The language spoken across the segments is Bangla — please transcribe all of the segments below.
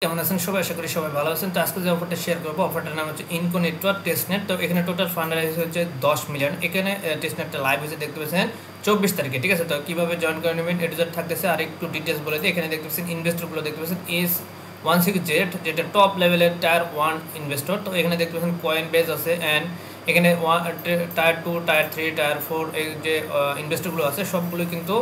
কেমন আছেন সবাই? আশা করি সবাই ভালো আছেন। তো আজকে যে অফারটা শেয়ার করবো, অফারটার নাম হচ্ছে ইনকো নেটওয়ার্ক টেস্টনেট। তো এখানে টোটাল ফান্ড রাইজ হচ্ছে 10 মিলিয়ন। এখানে টেস্টনেটটা লাইভ হয়েছে দেখতে পাচ্ছেন 24 তারিখে, ঠিক আছে। তো কীভাবে জয়েন করে নেবেন এটা থাকতেছে, আর একটু ডিটেলস বলে দিই। এখানে দেখতে পাচ্ছেন ইনভেস্টরগুলো দেখতে পাচ্ছেন S16Z, যেটা টপ লেভেলের টায়ার 1 ইনভেস্টর। তো এখানে দেখতে পাচ্ছেন কয়েন বেজ আছে, অ্যান্ড এখানে টায়ার 2, টায়ার 3, টায়ার 4 এই যে ইনভেস্টরগুলো আছে সবগুলো কিন্তু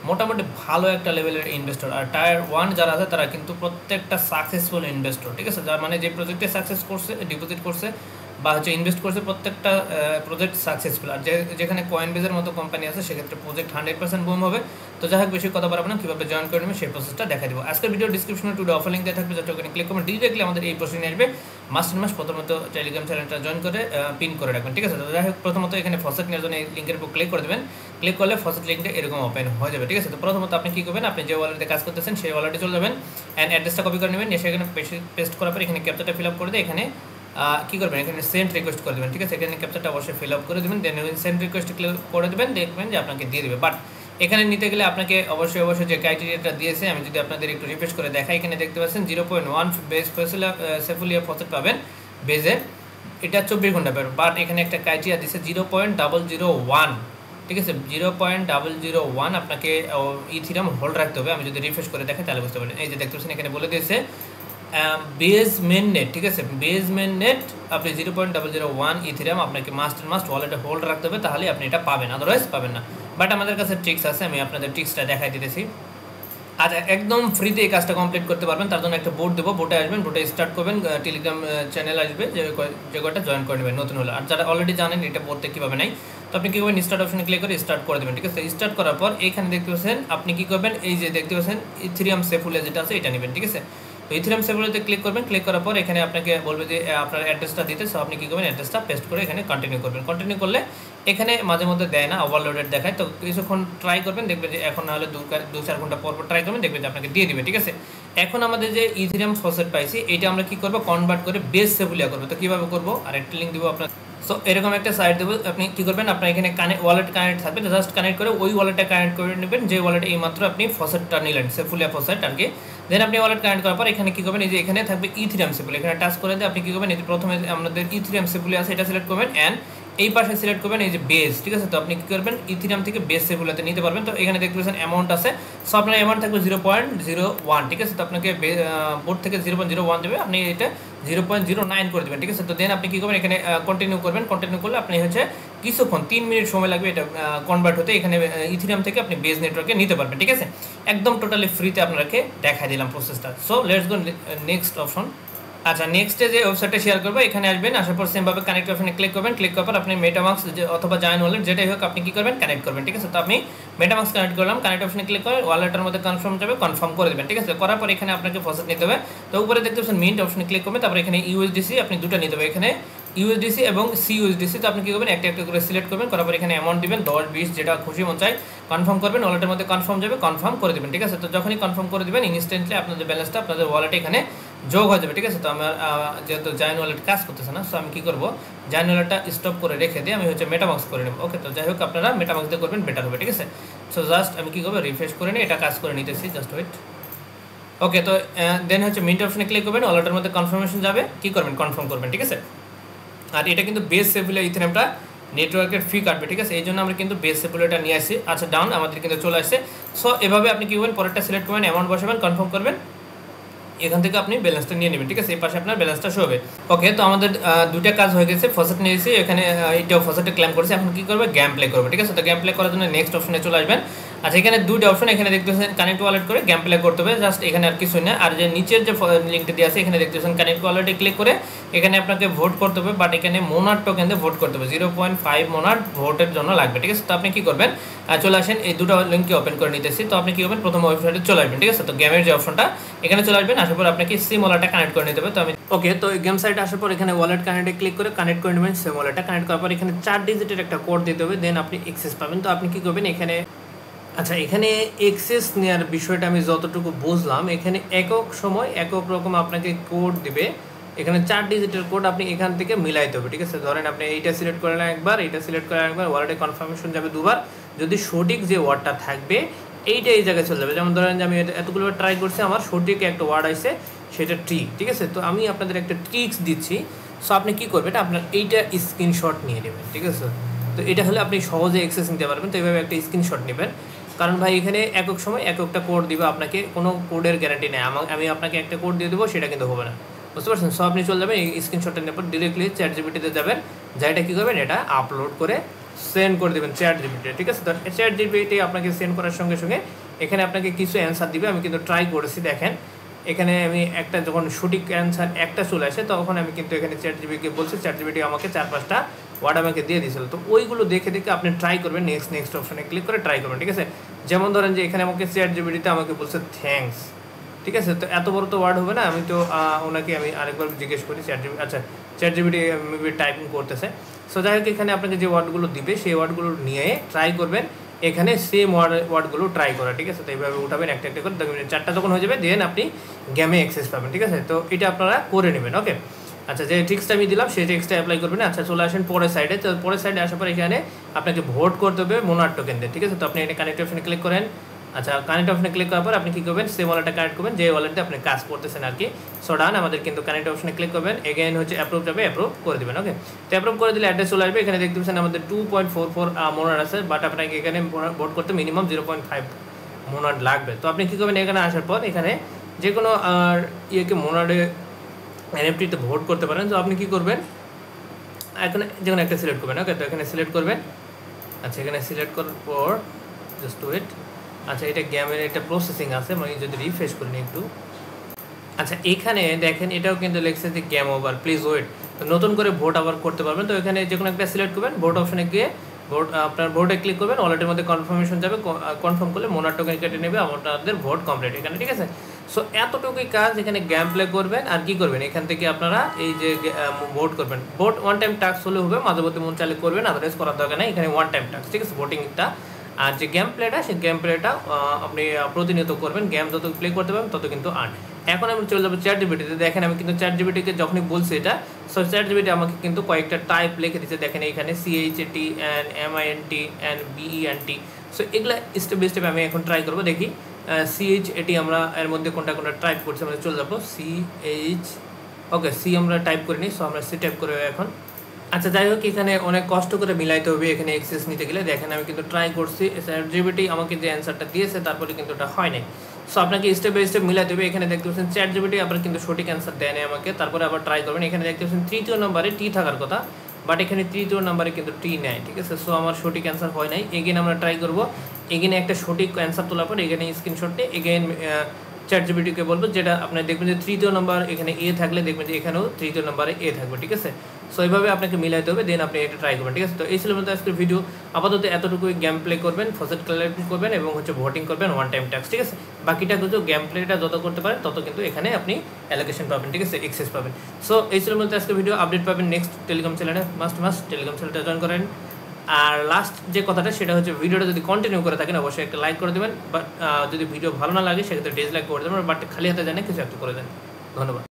মোটামুটি ভালো একটা লেভেলের ইনভেস্টর। আর টায়ার 1 যারা আছে তারা কিন্তু প্রত্যেকটা সাকসেসফুল ইনভেস্টর, ঠিক আছে। যার মানে যে প্রজেক্টে সাকসেস করছে, ডিপোজিট করছে বা হচ্ছে ইনভেস্ট করছে, প্রত্যেকটা প্রজেক্ট সাকসেসফুল। আর যেখানে কয়েনবেজের মতো কোম্পানি আছে সেক্ষেত্রে প্রজেক্ট 100% বুম হবে। তো যাই হোক, বেশি কথা বলবো না, কীভাবে জয়েন করে নেবেন সেই প্রসেসটা দেখা দিব। আজকের ভিডিও ডিসক্রিপশনে টুডে অফার লিঙ্ক দেওয়া থাকবে, যেটা ওখানে ক্লিক করবেন ডিরেক্টলি আমাদের এই প্রশ্নে আসবে। মাস প্রথমত টেলিগ্রাম চ্যানেলটা জয়েন করে পিন করে রাখবেন, ঠিক আছে। তো যাই হোক, প্রথমত এখানে ফসেট নেওয়ার জন্য এই লিঙ্কের উপর ক্লিক করে দেবেন। ক্লিক করলে ফসেট লিঙ্কটা এরকম ওপেন হয়ে যাবে, ঠিক আছে। তো প্রথমত আপনি কী করবেন, আপনি যে ওয়ালেটে কাজ করতেছেন সেই ওয়ালেটে চলে যাবেন, অ্যান্ড অ্যাড্রেসটা কপি করে নেবেন। এসে এখানে পেস্ট করার পর এখানে ক্যাপচারটা ফিল আপ করে দিয়ে এখানে কী করবেন, এখানে সেন্ড রিকোয়েস্ট করে দেবেন, ঠিক আছে। এখানে ক্যাপচারটা অবশ্যই ফিল আপ করে দেবেন, দেন সেন্ড রিকোয়েস্ট ক্লিক করে দেবেন, দেখবেন যে আপনাকে দিয়ে দেবে। বাট এখানে নিতে গেলে আপনাকে অবশ্যই যে ক্রাইটেরিয়াটা দিয়েছে আমি যদি আপনাদের একটু রিফ্রেশ করে দেখাই, এখানে দেখতে পাচ্ছেন 0.1 বেজ সেফুলিয়া ফসেট পাবেন বেজে, এটা 24 ঘন্টা পাবেন। বাট এখানে একটা ক্রাইটেরিয়া দিচ্ছে 0.001, ঠিক আছে। 0.001 আপনাকে ইথিরিয়াম হোল্ড রাখতে হবে। আমি যদি রিফ্রেশ করে দেখাই তাহলে বুঝতে পারেন। এই যে দেখতে পাচ্ছেন এখানে বলে দিয়েছে বেজ মেন নেট, ঠিক আছে। বেজ মেন নেট আপনি 0.001 ইথিরিয়াম আপনাকে মাস্ট ওয়ালেটে হোল্ড রাখতে হবে, তাহলে আপনি এটা পাবেন, আদারওয়াইজ পাবেন না। বাট আমাদের কাছে ট্রিক্স আছে, আমি আপনাদের ট্রিক্সটা দেখাই দিতেছি। আচ্ছা, একদম ফ্রিতে এই কাজটা কমপ্লিট করতে পারবেন। তার জন্য একটা বোর্ড দেবো, বোর্ডে আসবেন, বোর্ডে স্টার্ট করবেন, টেলিগ্রাম চ্যানেল আসবে যে কয়টা জয়েন করে নেবেন নতুন হলে। আর যারা অলরেডি জানেন এটা পড়তে কীভাবে নেই, তো আপনি কী করবেন, স্টার্ট অপশনে ক্লিক করে স্টার্ট করে দেবেন, ঠিক আছে। স্টার্ট করার পর এখানে দেখতে পাচ্ছেন আপনি কী করবেন, এই যে দেখতে পাচ্ছেন ইথিরিয়াম সেফুলিয়া যেটা আছে এটা নেবেন, ঠিক আছে। তো ইথিরিয়াম সেফুলিয়াতে ক্লিক করবেন। ক্লিক করার পর এখানে আপনাকে বলবে যে আপনার অ্যাড্রেসটা দিতে, সো আপনি কী করবেন, অ্যাড্রেসটা পেস্ট করে এখানে কন্টিনিউ করবেন। কন্টিনিউ করলে এখানে মাঝে মধ্যে দেয় না, ওভারলোডেড দেখায়। তো কিছুক্ষণ ট্রাই করবেন, দেখবেন যে এখন না হলে 2-4 ঘন্টা পর ট্রাই করবেন, দেখবেন যে আপনাকে দিয়ে দিবে, ঠিক আছে। এখন আমাদের যে ইথিরিয়াম ফসেট পাইছি এটা আমরা কী করবো, কনভার্ট করে বেজ সেফুলিয়া করবো। তো কীভাবে করবো, আর একটা লিঙ্ক দেবো আপনার। সো এরকম একটা সাইট দেবো, আপনি কী করবেন, আপনার এখানে ওয়ালেট কানেক্ট থাকবে, জাস্ট কানেক্ট করে ওই ওয়ালেটটা কানেক্ট করে নেবেন যে ওয়ালেটে এইমাত্র আপনি ফসেটটা নিলেন, সেফুলিয়া ফসেট আর কি। দেন আপনি ওয়ালেট কানেক্ট করার পর এখানে কী করবেন, এই যে এখানে থাকবে ইথিরিয়াম সেফুলিয়া, এখানে টাচ করে দিয়ে আপনি কী করবেন, এই যে প্রথমে আমাদের ইথিরিয়াম সেফুলিয়া আছে এটা সিলেক্ট করবেন, অ্যান্ড এই পাশে সিলেক্ট করবেন এই যে বেজ, ঠিক আছে। তো আপনি কী করবেন, ইথিরিয়াম থেকে বেজ সেফুলিয়াতে নিতে পারবেন। তো এখানে দেখতে পাচ্ছেন অ্যামাউন্ট আছে, সো আপনার অ্যামাউন্ট থাকবে 0.01, ঠিক আছে। তো আপনাকে বোর্ড থেকে 0.01 দেবে, আপনি এটা 0.09 করে দেবেন, ঠিক আছে। তো দেন আপনি কী করবেন, এখানে কন্টিনিউ করবেন। কন্টিনিউ করলে আপনি হচ্ছে কিছুক্ষণ 3 মিনিট সময় লাগবে এটা কনভার্ট হতে। এখানে ইথিরিয়াম থেকে আপনি বেজ নেটওয়ার্কে নিতে পারবেন, ঠিক আছে। একদম টোটালি ফ্রিতে আপনাকে দেখাই দিলাম প্রসেসটা। So let's go next option. আচ্ছা, নেক্সটে যে ওয়েবসাইটটা শেয়ার করবো এখানে আসবেন, আসার পর সেমভাবে কানেক্ট অপশনে ক্লিক করবেন। ক্লিক করার পর আপনি মেটামাক্স অথবা জয়েন ওয়ালেট যেটাই হোক আপনি কী করবেন, কানেক্ট করবেন, ঠিক আছে। তো আপনি মেটামাক্স কানেক্ট করলাম, কানেক্ট অপশনে ক্লিক করে ওয়ালেটের মধ্যে কনফার্ম যাবে, কনফার্ম করে দেবেন, ঠিক আছে। করার পর এখানে আপনাকে ফসেট নিতে হবে। তো উপরে দেখতে পাচ্ছেন মিন্ট অপশনে ক্লিক করবেন, তারপর এখানে ইউএসডিসি আপনি দুটো নিতে হবে, এখানে ইউএসডিসি এবং সিইউএসডিসি। তো আপনি কী করবেন, একটা করে সিলেক্ট করবেন, করার পর এখানে অ্যামাউন্ট দিবেন 10-20 যেটা খুশি মন চাই, কনফার্ম করবেন, ওয়ালেটের মধ্যে কনফার্ম যাবে, কনফার্ম করে দেবেন, ঠিক আছে। তো যখনই কনফার্ম করে দেবেন ইনস্ট্যান্টলি আপনাদের ব্যালেন্সটা আপনাদের ওয়ালেটে এখানে যোগ হয়ে যাবে, ঠিক আছে। তো আমার যেহেতু জয়েন ওয়ালেট কাজ করতেছে না, সো আমি কী করবো, জয়েন ওয়ালেটটা স্টপ করে রেখে দিয়ে আমি হচ্ছে মেটামাক্স করে নেব। ওকে, তো যাই হোক আপনারা মেটামাক্স দিয়ে করবেন, বেটার হবে, ঠিক আছে। সো জাস্ট আমি কী করবো, রিফ্রেশ করে নিই, এটা কাজ করে নিতেছি, জাস্ট ওয়েট। ওকে, তো দেন হচ্ছে মিন্ট অপশনে ক্লিক করবেন, ওয়ালেটের মধ্যে কনফার্মেশন যাবে, কী করবেন, কনফার্ম করবেন, ঠিক আছে। আর এটা কিন্তু বেস সেফুলিয়া ইথিরিয়ামটা নেটওয়ার্কের ফি কাটবে, ঠিক আছে। এই জন্য আমরা কিন্তু বেস সেফুলিয়াটা নিয়ে আসি। আচ্ছা, ডাউন আমাদের কিন্তু চলে আসছে। সো এভাবে আপনি কী করবেন, পরেরটা সিলেক্ট করবেন, অ্যামাউন্ট বসাবেন, কনফার্ম করবেন, এখান থেকে আপনি ব্যালেন্সটা নিয়ে নেবেন, ঠিক আছে। এই পাশে আপনার ব্যালেন্সটা শো হবে। ওকে, তো আমাদের দুইটা কাজ হয়ে গেছে, ফসেট নিয়েছি, এখানে এইটাও ফসেটে ক্লেম করেছে। এখন কী করবে, গেম প্লে করবে, ঠিক আছে। তো গেম প্লে করার জন্য নেক্সট অপশনে চলে আসবেন। আচ্ছা, এখানে দুইটা অপশন, এখানে দেখতেছেন কানেক্ট ওয়ালেট করে গেম প্লে করতে হবে, জাস্ট এখানে আর কিছুই না। আর যে নিচের যে লিঙ্কটা দিয়ে আছে এখানে দেখতেছেন কানেক্ট ওয়ালেটে ক্লিক করে এখানে আপনাকে ভোট করতে হবে, বাট এখানে মোনার টোকেন দিয়ে ভোট করতে হবে, 0.5 মোনার ভোটের জন্য লাগবে, ঠিক আছে। তো আপনি কী করবেন, চলে আসেন, এই দুটো লিঙ্ককে ওপেন করে নিতেছি। তো আপনি কী করবেন, প্রথম ওয়েবসাইটে চলে আসবেন, ঠিক আছে। তো গেমের যে অপশনটা এখানে চলে আসবেন, আসার পর আপনাকে সিম ওয়ালেটটা কানেক্ট করে নিতে হবে। তো আমি ওকে, তো গেম সাইটে আসার পর এখানে ওয়ালেট কানেক্টে ক্লিক করে কানেক্ট করে নেবেন সিম ওয়ালেটটা। কানেক্ট করার পর এখানে 4 ডিজিটের একটা কোড দিতে হবে, দেন আপনি অ্যাক্সেস পাবেন। তো আপনি কী করবেন, এখানে আচ্ছা, এখানে অ্যাক্সেস নেওয়ার বিষয়টা আমি যতটুকু বুঝলাম, এখানে একক সময় একক রকম আপনাকে কোড দিবে। এখানে 4 ডিজিটের কোড আপনি এখান থেকে মিলাইতে হবে, ঠিক আছে। ধরেন আপনি এইটা সিলেক্ট করেন একবার, এইটা সিলেক্ট করেন একবার, ওয়ালেটে কনফার্মেশন যাবে দুবার, যদি সঠিক যে ওয়ার্ডটা থাকবে এইটা এই জায়গায় চলে যাবে। যেমন ধরেন যে আমি এতগুলো ট্রাই করছি, আমার সঠিক একটা ওয়ার্ড আসছে, সেটা ট্রিক, ঠিক আছে। তো আমি আপনাদের একটা ট্রিক্স দিচ্ছি। সো আপনি কী করবেন, আপনার এইটা স্ক্রিনশট নিয়ে নেবেন, ঠিক আছে। তো এটা হলে আপনি সহজে অ্যাক্সেস নিতে পারবেন। তো এইভাবে একটা স্ক্রিনশট নেবেন, কারণ ভাই এখানে একক সময় একটা কোড দিবে আপনাকে, কোনো কোডের গ্যারান্টি নেই। আমি আপনাকে একটা কোড দিয়ে দেবো, সেটা কিন্তু হবে না, বুঝতে পারছেন। সো আপনি চলে যাবেন এই স্ক্রিনশটটা নেওয়ার পর ডিরেক্টলি চ্যাটজিপিটিতে যাবেন, যা এটা কী করবেন, এটা আপলোড করে সেন্ড করে দেবেন চ্যাটজিপিটিতে, ঠিক আছে। তো চ্যাটজিপিটি আপনাকে সেন্ড করার সঙ্গে সঙ্গে এখানে আপনাকে কিছু অ্যান্সার দিবে। আমি কিন্তু ট্রাই করেছি, দেখেন এখানে আমি একটা যখন সঠিক অ্যান্সার একটা চলে আসে তখন আমি কিন্তু এখানে চ্যাটজিপিটিকে বলছি, চ্যাটজিপিটি আমাকে 4-5টা ওয়ার্ড আমাকে দিয়ে দিয়েছিল। তো ওইগুলো দেখে দেখে আপনি ট্রাই করবেন, নেক্সট অপশনে ক্লিক করে ট্রাই করবেন, ঠিক আছে। যেমন ধরেন যে এখানে আমাকে চ্যাটজিপিটিতে আমাকে বলছে থ্যাঙ্কস, ঠিক আছে। তো এত বড় তো ওয়ার্ড হবে না, আমি তো ওনাকে আমি আরেকবার জিজ্ঞেস করি চ্যাটজিপিটি, আচ্ছা চ্যাটজিপিটি মেবি টাইপিং করতেছে। সো যাই হোক এখানে আপনাকে যে ওয়ার্ডগুলো দিবে সেই ওয়ার্ডগুলো নিয়ে ট্রাই করবেন, এখানে সেম ওয়ার্ডগুলো ট্রাই করা, ঠিক আছে। তো এইভাবে উঠাবেন একটা একটা করে, দেখবেন 4টা যখন হয়ে যাবে দেন আপনি গেমে অ্যাক্সেস পাবেন, ঠিক আছে। তো এটা আপনারা করে নেবেন, ওকে। আচ্ছা, যে ট্রিক্সটা আমি দিলাম সেই ট্রিক্সটা অ্যাপ্লাই করবেন। আচ্ছা, চলে আসেন পরের সাইডে। তো পরের সাইডে আসার পর এখানে আপনাকে ভোট করতে হবে মোনার টোকেন দিয়ে, ঠিক আছে। তো আপনি এখানে কানেক্ট অপশনে ক্লিক করেন। আচ্ছা, কানেক্ট অপশনে ক্লিক করার পর আপনি কী করবেন, সেই ওয়ালেটটা কানেক্ট করবেন যে ওয়ালেটে আপনি কাজ করতেছেন আর কি। সো ডান, আমাদের কিন্তু কানেক্ট অপশনে ক্লিক করবেন, এগেইন হচ্ছে অ্যাপ্রুভ যাবে, অ্যাপ্রুভ করে দেবেন, ওকে। তো অ্যাপ্রুভ করে দিলে অ্যাড্রেস চলে আসবে। এখানে দেখতে পাচ্ছেন আমাদের 2.44 মোনার আছে, বাট আপনাকে এখানে ভোট করতে মিনিমাম 0.5 মোনার লাগবে। তো আপনি কী করবেন, এখানে আসার পর এখানে যে কোনো ইয়েকে মোনারে এনএফটিতে ভোট করতে পারেন। তো আপনি কী করবেন, এখন যে কোনো একটা সিলেক্ট করবেন, ওকে। তো এখানে সিলেক্ট করবেন। আচ্ছা, এখানে সিলেক্ট করার পর জাস্ট ওয়েট। আচ্ছা, এটা গেমের একটা প্রসেসিং আছে, মানে যদি রিফ্রেশ করেন একটু। আচ্ছা, এখানে দেখেন এটাও কিন্তু লেখছে যে গেম ওভার, প্লিজ ওয়েট। তো নতুন করে ভোট আবার করতে পারবেন। তো এখানে যে কোনো একটা সিলেক্ট করবেন, ভোট অপশনে গিয়ে আপনার ভোটে ক্লিক করবেন, ওয়ালেটের মধ্যে কনফার্মেশন যাবে, কনফার্ম করলে মোনার টোকেন কেটে নেবে, আপনাদের ভোট কমপ্লিট এখানে, ঠিক আছে। সো এতটুকুই কাজ, এখানে গেম প্লে করবেন আর কি করবেন, এখান থেকে আপনারা এই যে ভোট করবেন। ভোট ওয়ান টাইম টাস্ক হলে হবে, মাঝে মধ্যে মন চাইলে করবেন, আদারওয়াইজ করার দরকার নেই। এখানে ওয়ান টাইম টাস্ক, ঠিক আছে, ভোটিংটা। আর যে গেম প্লেটা, সেই গেম প্লেটা আপনি প্রতিনিয়ত করবেন, গেম যত প্লে করতে পারবেন তত কিন্তু আর্ন। এখন আমি চলে যাবো চ্যাটজিপিটিতে। দেখেন আমি কিন্তু চ্যাটজিপিটিকে যখনই বলছি এটা, সো চ্যাটজিপিটি আমাকে কিন্তু কয়েকটা টাইপ লিখে দিচ্ছে, দেখেন এইখানে CHAT and MINT and BENT। So এগুলো স্টেপ বাই স্টেপ আমি এখন ট্রাই করবো, দেখি CHAT আমরা এর মধ্যে কোনটা টাইপ করছি, আমরা চলে যাবো ওকে, সি আমরা টাইপ করে নিই। সো আমরা সি টাইপ করে এখন। আচ্ছা, যাই হোক এখানে অনেক কষ্ট করে মিলাইতে হবে এখানে অ্যাক্সেস নিতে গেলে। দেখেন আমি কিন্তু ট্রাই করছি, চ্যাটজিপিটি আমাকে যে অ্যান্সারটা দিয়েছে তারপরে কিন্তু ওটা হয় নাই। সো আপনাকে স্টেপ বাই স্টেপ মিলাইতে হবে। এখানে দেখতে পাচ্ছেন চ্যাটজিপিটি আবার কিন্তু সঠিক অ্যান্সার দেয় না আমাকে, তারপরে আবার ট্রাই করবেন। এখানে দেখতে পাচ্ছেন 3য় নম্বরে টি থাকার কথা, বাট এখানে 3য় নম্বরে কিন্তু টি নেয়, ঠিক আছে। সো আমার সঠিক অ্যান্সার হয় নাই। এগেন আমরা ট্রাই করবো, এগেনে একটা সঠিক অ্যান্সার তোলার পর এখানে স্ক্রিনশট নিয়ে এগেন চ্যাটজিপিটিকে বলবো, যেটা আপনি দেখবেন যে 3য় নম্বর এখানে এ থাকলে দেখবেন যে এখানেও 3য় নম্বরে এ থাকবে, ঠিক আছে। সো এইভাবে আপনাকে মিলাইতে হবে, দেন আপনি এটা ট্রাই করবেন, ঠিক আছে। তো এই ছিল মতো আজকের ভিডিও। আপাতত এতটুকুই, গেম প্লে করবেন, ফসেট কালেক্ট করবেন এবং হচ্ছে ভোটিং করবেন, ওয়ান টাইম টাস্ক, ঠিক আছে। বাকিটা কিন্তু গেম প্লেটা যত করতে পারেন তত কিন্তু এখানে আপনি অ্যালোকেশন পাবেন, ঠিক আছে, এক্সেস পাবেন। সো এই ছিল মতো আজকের ভিডিও। আপডেট পাবেন নেক্সট টেলিগ্রাম চ্যানেলে, মাস্ট টেলিগ্রাম চ্যানেলটা জয়েন করেন। আর লাস্ট যে কথাটা সেটা হচ্ছে, ভিডিওটা যদি কন্টিনিউ করে থাকেন অবশ্যই একটা লাইক করে দেবেন, বাট যদি ভিডিও ভালো না লাগে সেক্ষেত্রে ডিসলাইক করে দেবেন, বাট খালি হাতে জানে কিছু একটা করে দেন। ধন্যবাদ।